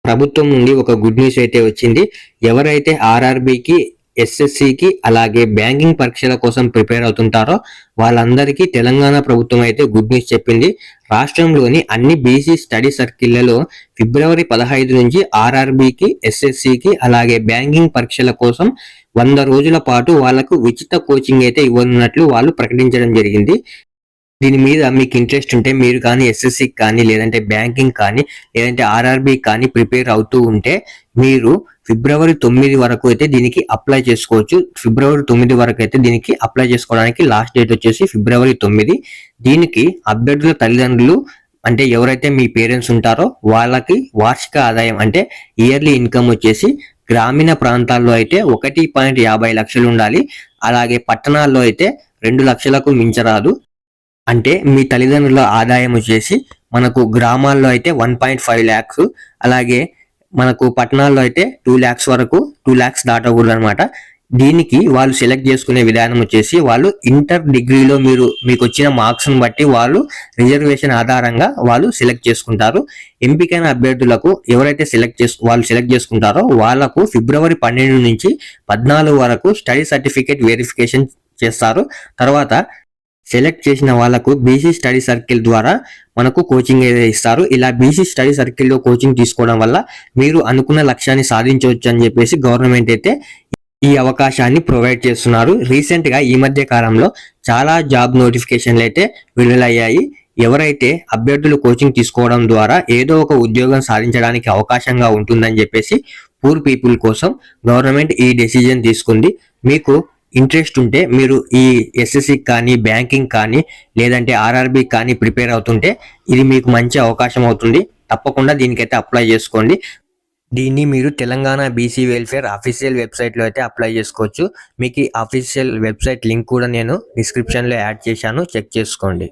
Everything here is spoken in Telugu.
ప్రభుత్వం నుండి ఒక గుడ్ న్యూస్ అయితే వచ్చింది. ఎవరైతే ఆర్ఆర్బీకి, ఎస్ఎస్సికి అలాగే బ్యాంకింగ్ పరీక్షల కోసం ప్రిపేర్ అవుతుంటారో వాళ్ళందరికీ తెలంగాణ ప్రభుత్వం అయితే గుడ్ న్యూస్ చెప్పింది. రాష్ట్రంలోని అన్ని బీసీ స్టడీ సర్కిళ్లలో ఫిబ్రవరి 15 నుంచి ఆర్ఆర్బీకి, ఎస్ఎస్సికి అలాగే బ్యాంకింగ్ పరీక్షల కోసం 100 రోజుల పాటు వాళ్లకు ఉచిత కోచింగ్ అయితే ఇవ్వనున్నట్లు వాళ్ళు ప్రకటించడం జరిగింది. దీని మీద మీకు ఇంట్రెస్ట్ ఉంటే మీరు కానీ ఎస్ఎస్సికి కానీ లేదంటే బ్యాంకింగ్ కానీ లేదంటే ఆర్ఆర్బీ కానీ ప్రిపేర్ అవుతూ ఉంటే మీరు ఫిబ్రవరి 9 వరకు అయితే దీనికి అప్లై చేసుకోవచ్చు. ఫిబ్రవరి 9 వరకు అయితే దీనికి అప్లై చేసుకోవడానికి లాస్ట్ డేట్ వచ్చేసి ఫిబ్రవరి 9. దీనికి అభ్యర్థుల తల్లిదండ్రులు అంటే ఎవరైతే మీ పేరెంట్స్ ఉంటారో వాళ్ళకి వార్షిక ఆదాయం అంటే ఇయర్లీ ఇన్కమ్ వచ్చేసి గ్రామీణ ప్రాంతాల్లో అయితే 1.50 లక్షలు ఉండాలి. అలాగే పట్టణాల్లో అయితే 2 లక్షలకు మించరాదు. అంటే మీ తల్లిదండ్రుల ఆదాయం వచ్చేసి మనకు గ్రామాల్లో అయితే 1.5 lakhs, అలాగే మనకు పట్టణాల్లో అయితే 2 lakhs వరకు 2 lakhs దాటకూడదు అనమాట. దీనికి వాళ్ళు సెలెక్ట్ చేసుకునే విధానం వచ్చేసి వాళ్ళు ఇంటర్ డిగ్రీలో మీకు వచ్చిన మార్క్స్ ని బట్టి వాళ్ళు రిజర్వేషన్ ఆధారంగా వాళ్ళు సెలెక్ట్ చేసుకుంటారు. ఎంపికైన అభ్యర్థులకు ఎవరైతే వాళ్ళు సెలెక్ట్ చేసుకుంటారో వాళ్ళకు ఫిబ్రవరి 12 నుంచి 14 వరకు స్టడీ సర్టిఫికేట్ వెరిఫికేషన్ చేస్తారు. తర్వాత సెలెక్ట్ చేసిన వాళ్ళకు బీసీ స్టడీ సర్కిల్ ద్వారా మనకు కోచింగ్ ఇస్తారు. ఇలా బీసీ స్టడీ సర్కిల్లో కోచింగ్ తీసుకోవడం వల్ల మీరు అనుకున్న లక్ష్యాన్ని సాధించవచ్చు అని చెప్పేసి గవర్నమెంట్ అయితే ఈ అవకాశాన్ని ప్రొవైడ్ చేస్తున్నారు. రీసెంట్ గా ఈ మధ్య కాలంలో చాలా జాబ్ నోటిఫికేషన్లు అయితే విడుదలయ్యాయి. ఎవరైతే అభ్యర్థులు కోచింగ్ తీసుకోవడం ద్వారా ఏదో ఒక ఉద్యోగం సాధించడానికి అవకాశంగా ఉంటుందని చెప్పేసి పూర్ పీపుల్ కోసం గవర్నమెంట్ ఈ డెసిజన్ తీసుకుంది. మీకు ఇంట్రెస్ట్ ఉంటే మీరు ఈ ఎస్ఎస్సి కానీ బ్యాంకింగ్ కానీ లేదంటే ఆర్ఆర్బీ కానీ ప్రిపేర్ అవుతుంటే ఇది మీకు మంచి అవకాశం అవుతుంది. తప్పకుండా దీనికైతే అప్లై చేసుకోండి. దీన్ని మీరు తెలంగాణ బీసీ వెల్ఫేర్ అఫీషియల్ వెబ్సైట్లో అయితే అప్లై చేసుకోవచ్చు. మీకు ఈ అఫీషియల్ వెబ్సైట్ లింక్ కూడా నేను డిస్క్రిప్షన్లో యాడ్ చేశాను, చెక్ చేసుకోండి.